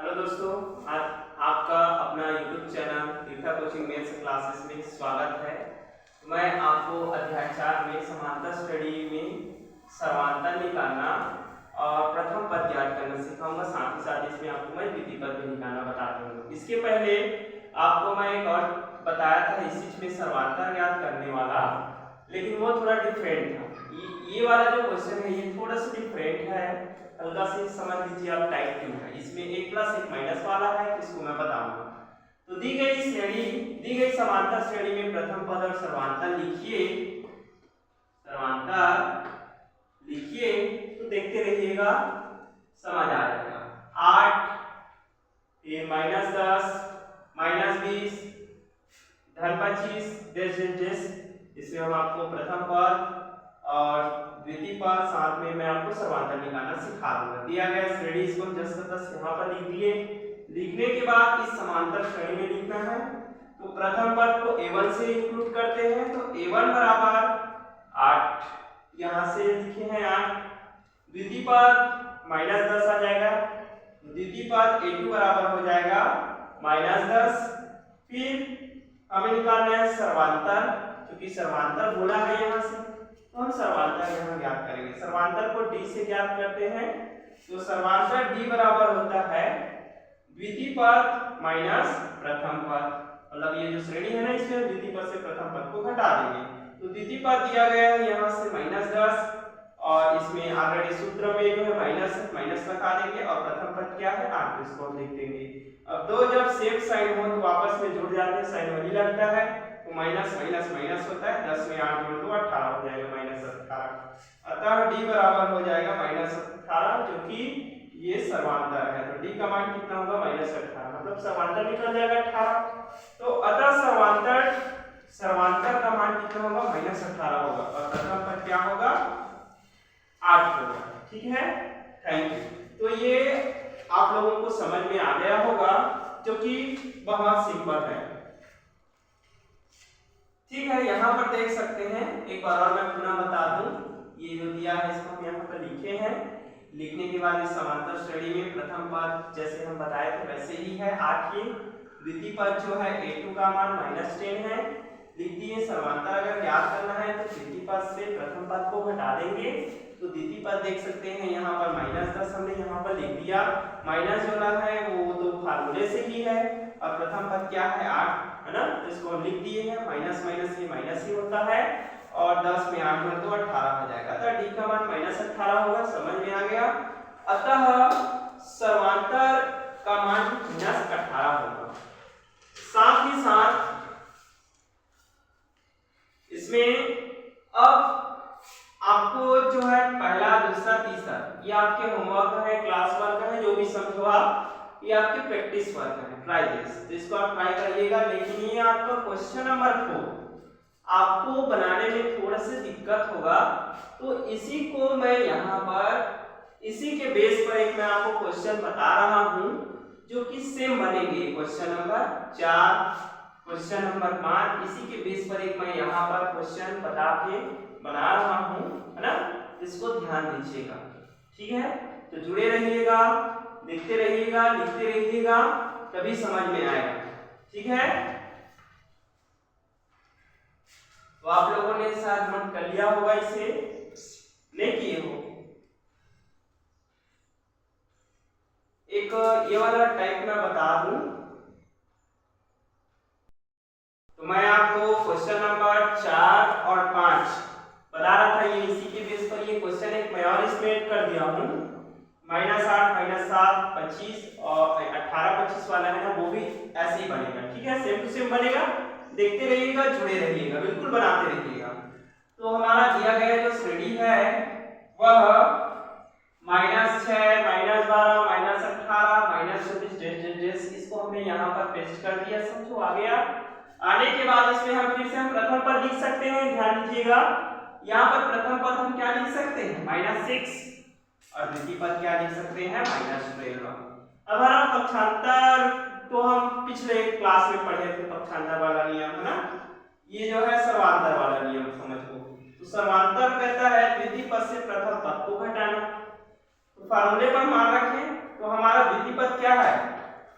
Hello दोस्तों, आज आपका अपना YouTube चैनल तीर्था कोचिंग मैथ्स क्लासेस में स्वागत है। मैं आपको अध्याय 4 में समांतर स्टडी में सर्वांतर निकालना और प्रथम पद ज्ञात करना सिखाऊंगा। साथ ही साथ इसमें आपको मैं द्वितीय पद भी निकालना बता दूंगा। इसके पहले आपको मैं एक और बताया था इस चीज में सर्वांतर ज्ञात करने वाला, लेकिन वो थोड़ा डिफरेंट था। ये वाला जो क्वेश्चन है ये थोड़ा सा डिफरेंट है, हल्का से समझ लीजिए आप टाइप क्यों है। इसमें एक प्लस एक माइनस वाला है, इसको मैं बताऊंगा। तो दी गई समांतर श्रेणी में प्रथम पद और सर्वांतर लिखिए तो देखते रहिएगा, समझ आ जाएगा। 8 फिर -10 -20 धन 25 इसमें हम आपको प्रथम पद और द्वितीय पद साथ में मैं आपको सर्वांतर निकालना सिखा दूंगा। दिया गया श्रेणी इसको 10 यहाँ पर लिख दिए। लिखने के बाद इस समांतर श्रेणी में लिखना है, तो प्रथम पद को a1 से इंक्लूड करते हैं, तो a1 बराबर 8 यहाँ से लिखे हैं 8। द्वितीय पद -10 आ जाएगा, द्वितीय पद a2 बराबर हो जाएगा -10। फिर हमें निकालना है सर्वांतर, क्योंकि सर्वांतर बोला है यहाँ से, तो हम सर्वांतर यहाँ ज्ञात करेंगे। सर्वांतर को d से ज्ञात करते हैं, तो सर्वांतर d बराबर होता है द्वितीय पद माइनस प्रथम पद। मतलब ये जो श्रेणी है ना, इसमें द्वितीय पद से प्रथम पद को घटा देंगे। तो द्वितीय पद दिया गया है यहाँ से -10 और इसमें ऑलरेडी सूत्र में जो है माइनस लगा देंगे और प्रथम पद क्या है 8, इसको हम लिख देंगे। अब दो जब सेम साइन हो तो आपस में जुड़ जाते हैं, साइन वही लगता है, तो माइनस होता है। 10 में 8 जोड़ दो 18 हो जाएगा -18। अतः d बराबर हो जाएगा -18, जो कि ये सर्वांतर है। तो d का मान कितना होगा -18, मतलब सर्वांतर निकल जाएगा 18। तो अतः सर्वांतर का मान कितना होगा -18 होगा और प्रथम पद क्या होगा 8 होगा। ठीक है, थैंक यू। तो ये आप लोगों को समझ में आ गया होगा, जो कि बहुत सिंपल है। ठीक है, यहाँ पर देख सकते हैं, एक बार और मैं पुनः बता दूं, ये जो दिया है इसको हम यहाँ पर लिखे हैं। लिखने के बाद इस समांतर श्रेणी में प्रथम पद जैसे हम बताए थे वैसे ही है 8 की। द्वितीय पद जो है a2 का मान -10 है। लिख दिए। सर्वांतर अगर ज्ञात करना है तो द्वितीय पद से प्रथम पद को घटा देंगे, तो द्वितीय पद देख सकते हैं यहाँ पर -10 हमने यहाँ पर लिख दिया। माइनस जो लगा है वो तो फार्मूले से ही है, और प्रथम पद क्या है 8 है ना, तो इसको हम लिख दिए हैं। माइनस ये माइनस ही होता है, और 10 में 8 जोड़ दो 18 हो जाएगा। अतः d का मान -18 होगा। समझ में आ गया। अतः सर्वांतर का मान -18 होगा। साथ ही साथ इसमें अब आपको जो है पहला दूसरा तीसरा ये आपके होमवर्क है, क्लास वर्क है, जो भी समझो आप, ये आपके प्रैक्टिस वर्क है, ट्राई दिस। तो इसको आप ट्राई करिएगा। लेकिन ये आपका क्वेश्चन नंबर 4 आपको बनाने में थोड़ा सा दिक्कत होगा, तो इसी को मैं यहाँ पर इसी के बेस पर एक मैं आपको क्वेश्चन बता रहा हूँ, जो कि सेम बनेंगे। क्वेश्चन नंबर 4, क्वेश्चन नंबर 5, इसी के बेस पर एक मैं यहाँ पर क्वेश्चन बना रहा हूँ, है ना। इसको ध्यान दीजिएगा, ठीक है। तो जुड़े रहिएगा, देखते रहिएगा, लिखते रहिएगा, तभी समझ में आएगा। ठीक है, तो आप लोगों ने शायद नोट कर लिया होगा, इसे नहीं किए हो। एक ये वाला टाइप मैं बता दूं, तो मैं आपको क्वेश्चन नंबर 4 और 5 बता रहा था, ये इसी के बेस पर ये क्वेश्चन एक मैं और इसमें ऐड कर दिया हूँ। -8 -7 25 और 18 25 वाला है ना, वो भी ऐसे ही बनेगा। ठीक है, सेम टू सेम बनेगा। देखते रहिएगा, जुड़े रहिएगा, बिल्कुल बनाते रहिएगा। तो हमारा दिया गया जो श्रेणी है वह -6 -12 -18 -24 इसको हमने यहाँ पर पेस्ट कर दिया। समझो आ गया। आने के बाद इसमें हम फिर से हम प्रथम पद लिख सकते हैं। ध्यान दीजिएगा, यहाँ पर प्रथम पद हम क्या लिख सकते हैं -6 और द्वितीय पद क्या लिख सकते हैं -12। अब हमारा पक्षांतर तो हम पिछले क्लास में पढ़े थे, पक्षांतर वाला नियम है ना, ये जो है सर्वांतर वाला नियम समझो। तो सर्वांतर कहता है द्वितीय पद से प्रथम पद को घटाना। तो फार्मूले पर मान रखें, तो हमारा द्वितीय पद क्या है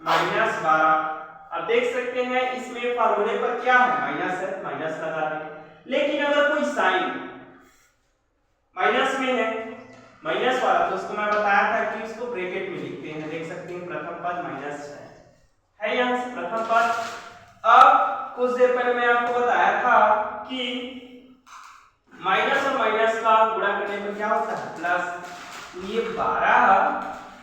-12। अब देख सकते हैं इसमें फार्मूले पर क्या है, माइनस है, माइनस लगा दें। लेकिन अगर कोई साइन माइनस में है, माइनस वाला, तो उसको मैं बताया था कि उसको ब्रैकेट में लिखते हैं। देख सकते हैं प्रथम पद -6 है यहाँ से प्रथम पद। अब कुछ देर पहले मैं आपको बताया था कि माइनस और माइनस का गुणा करने पर क्या होता है, प्लस। ये 12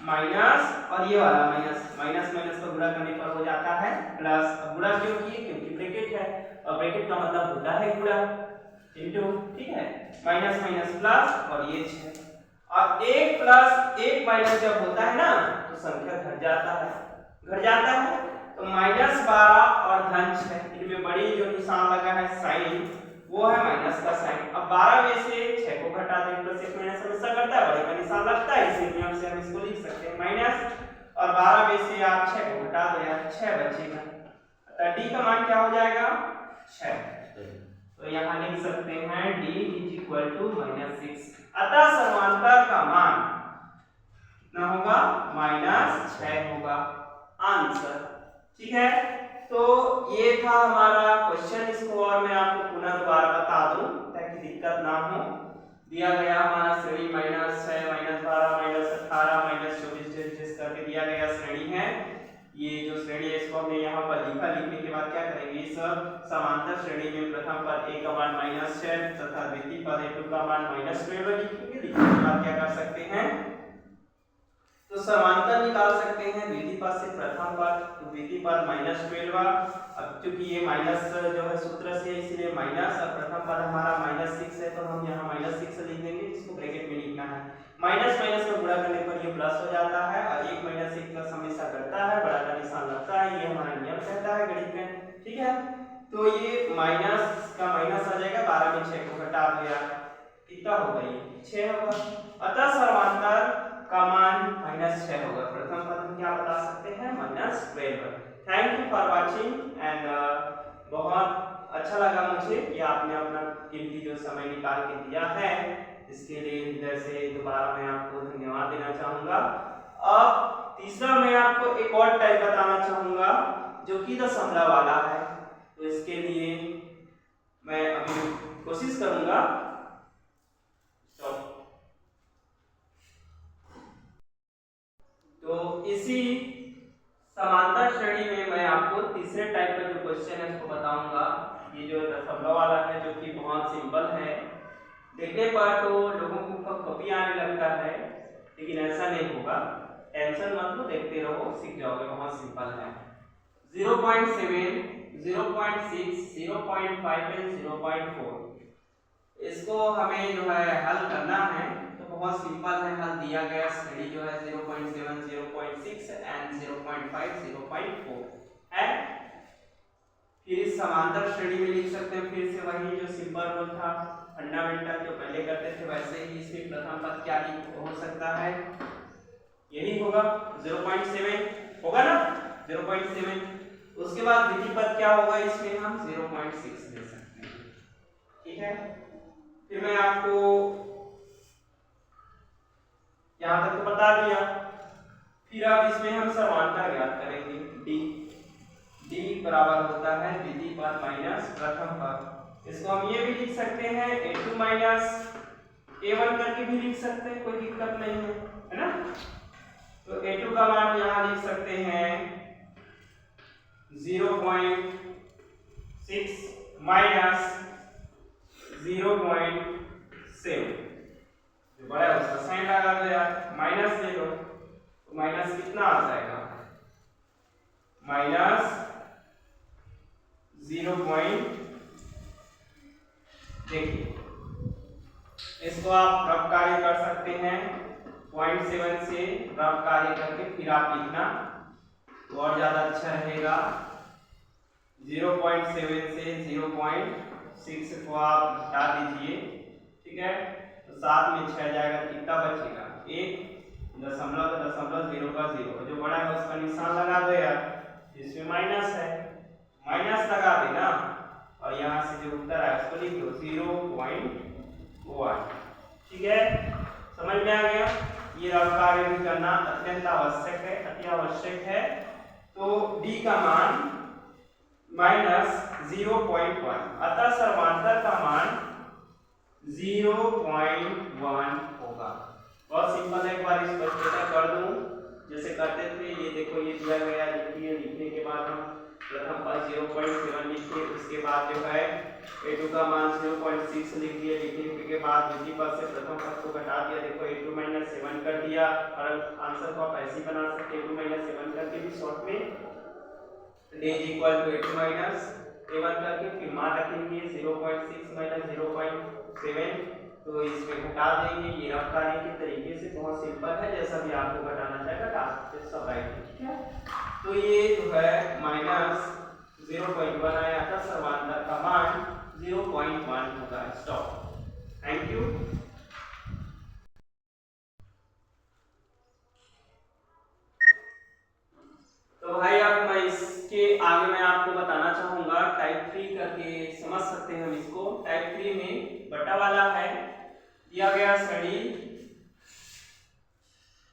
माइनस और ये वाला माइनस, माइनस माइनस का गुणा करने पर हो जाता है प्लस। अब गुणा क्यों किए, क्योंकि ब्रैकेट है और ब्रैकेट का मतलब होता है गुणा इनटू, ठीक है, माइनस माइनस प्लस और ये 6। और 1 प्लस 1 माइनस जब होता है ना तो संख्या घट जाता है, घट जाता है। तो -12 और धन 6, इनमें बड़ी जो निशान लगा है साइन, वो है माइनस का साइन। अब 12 में से 6 को घटा दें, प्लस 1 माइनस हमेशा करता है, बड़े का निशान लगता है, इसी नियम से हम इसको लिख सकते हैं माइनस। और 12 में से आप 6 को घटा दो यार, 6 बचेगा। अतः d का मान क्या हो जाएगा, 6। तो यहाँ लिख सकते हैं d -6। अतः समांतर का मान कितना होगा, -6 होगा आंसर। ठीक है, तो ये था हमारा क्वेश्चन। इसको और मैं आपको पुनः दोबारा बता दूं ताकि दिक्कत ना हो। दिया गया हमारा श्रेणी -6, -12, -18, -24 जिस करके दिया गया श्रेणी है। ये जो श्रेणी है इसको हमने यहाँ पर लिखा। लिखने के बाद क्या करेंगे, इस समांतर श्रेणी में प्रथम पद a का मान -6 तथा द्वितीय पद a2 का मान -12 लिखेंगे। लिखने के बाद क्या कर सकते हैं, तो समांतर निकाल सकते हैं द्वितीय पद से प्रथम पद। तो द्वितीय पद -12, अब क्योंकि ये माइनस जो है सूत्र से, इसलिए माइनस, और प्रथम पद हमारा -6 है तो हम यहाँ -6 लिख देंगे, जिसको ब्रैकेट में लिखना है। माइनस माइनस का गुणा करने पर ये प्लस हो जाता है और 1 - 1 प्लस हमेशा करता है, बड़ा का निशान लगता है, ये हमारा नियम कहता है गणित में। ठीक है, तो ये माइनस का माइनस आ जाएगा, 12 में 6 को घटा दिया, कितना होगा, ये 6 होगा। अतः समांतर का मान -6 होगा। प्रथम पद हम क्या बता सकते हैं, -12। Thank you for watching and बहुत अच्छा लगा मुझे कि आपने अपना कीमती जो समय निकाल के दिया है, इसके लिए हृदय से दोबारा मैं आपको धन्यवाद देना चाहूंगा। अब तीसरा मैं आपको एक और टाइप बताना चाहूंगा जो कि दशमलव वाला है। तो इसके लिए मैं अभी कोशिश करूंगा। तो इसी समांतर श्रेणी में मैं आपको तीसरे टाइप का जो क्वेश्चन है उसको बताऊंगा। ये जो दशमलव वाला है जो कि बहुत सिंपल है, देखने पर तो लोगों को कॉपी आने लगता है, लेकिन ऐसा नहीं होगा। टेंशन मत लो, देखते रहो, सीख जाओगे। बहुत सिंपल है। 0.7, 0.6, 0.5 एंड 0.4, इसको हमें जो है हल करना है। तो बहुत सिंपल है, हल दिया गया श्रेणी जो है 0.7, 0.6 एंड 0.5, 0.4 है। फिर इस समांतर श्रेणी में लिख सकते हैं फिर से वही जो सिंपल रूल था, फंडामेंटल जो पहले करते थे वैसे ही इसमें प्रथम पद क्या हो सकता है, यही होगा 0.7 होगा ना, 0.7। उसके बाद द्वितीय पद क्या होगा, इसमें हम 0.6 ले सकते हैं। ठीक है, फिर मैं आपको यहां तक तो बता दिया। फिर अब इसमें हम समांतर ज्ञात करेंगे। d बराबर होता है द्वितीय पद माइनस प्रथम पद। इसको हम ये भी लिख सकते हैं a2 माइनस a1 करके भी लिख सकते हैं, कोई दिक्कत नहीं है ना। तो a2 का मान यहां लिख सकते हैं 0.6 माइनस 0.7, जो बड़ा है उसका साइन लगा दो यार, माइनस ले लो। तो माइनस कितना आ जाएगा, माइनस 0. देखिए इसको आप रफ कार्य कर सकते हैं 0.7 से रफ कार्य करके फिर आप लिखना तो और ज्यादा अच्छा रहेगा। 0.7 से 0.6 को आप हटा दीजिए। ठीक है, तो 7 में 6 जाएगा, कितना बचेगा, 1 दशमलव का दशमलव 0 का 0, जो बड़ा है उसका निशान लगा दो यार, इसमें माइनस है, माइनस लगा देना और यहाँ से जो उत्तर है उसको लिख दो 0.1। ठीक है, समझ में आ गया। ये रफ कार्य भी करना अत्यंत आवश्यक है, अति आवश्यक है। तो d का मान -0.1, अतः समांतर का मान 0.1 होगा। बहुत सिंपल है, एक बार स्पष्टता कर दूं जैसे करते थे। ये देखो ये दिया गया, लिखिए, लिखने के बाद हम प्रथम पद 0.7 लिखिए, उसके बाद जो है a2 का मान 0.6 लिख दिए, लिखने के बाद द्वितीय पद से प्रथम पद को घटा दिया, देखो a2 7 कर दिया, और आंसर को आप ऐसे ही बना सकते हैं, a2 7 करके भी शॉर्ट में d a2 a1 करके फिर मान रखेंगे 0.6 0.7, तो इसमें घटा देंगे, ये रफ्तारी के तरीके से बहुत सिंपल है, जैसा भी आपको घटाना चाहे घटा सकते, सब राइट है, ठीक है। तो ये जो है -0.1 आया था, समांतर का मान 0.1 होगा। Stop, thank you. तो भाई अब मैं इसके आगे मैं आपको बताना चाहूंगा टाइप 3 करके समझ सकते हैं हम इसको। टाइप 3 में बटा वाला है, दिया गया श्रेणी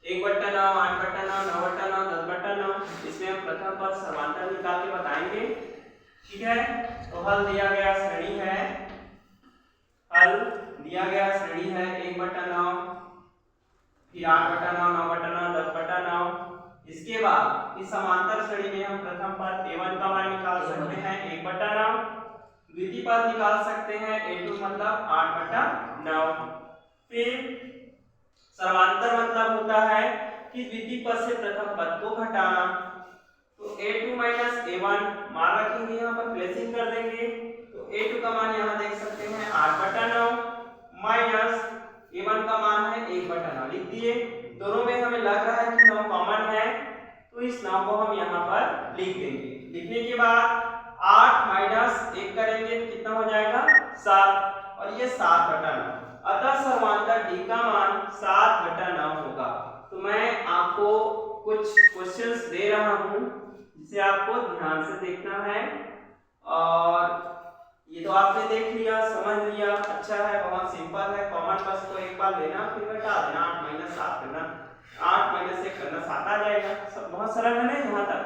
1/9, 8/9, 9/9, 10/9, इसमें हम प्रथम पद समांतर निकाल के बताएंगे, ठीक है। तो हल दिया गया श्रेणी है, हल दिया गया श्रेणी है 1/9, फिर 8/9, 9/9, 10/9। इसके बाद इस समांतर श्रेणी में हम प्रथम पद a1 का मान निकाल सकते हैं 1/9, द्वितीय पद निकाल सकते हैं a2 मतलब 8/9। फिर समांतर मतलब होता है कि द्वितीय पद से प्रथम पद को घटाना, तो a2 a1 मान रखेंगे, यहाँ पर प्लेसिंग कर देंगे, तो a2 का मान यहाँ देख सकते हैं 8/9 माइनस a1 का मान है 1/9, लिख दिए। दोनों में हमें लग रहा है कि 9 कॉमन है, तो इस 9 को हम यहाँ पर लिख देंगे। लिखने के बाद 8 - 1 करेंगे तो कितना हो जाएगा 7, और ये 7/9, अतः समांतर d का मान 7/9 होगा। तो मैं आपको कुछ क्वेश्चंस दे रहा हूँ जिसे आपको ध्यान से देखना है, और ये तो आपने देख लिया, समझ लिया, अच्छा है, बहुत सिंपल है। कॉमन बस को एक बार लेना, फिर घटा देना, 8 - 7 करना, 8 - 1 करना, 7 आ जाएगा। सब बहुत सरल है ना यहाँ तक।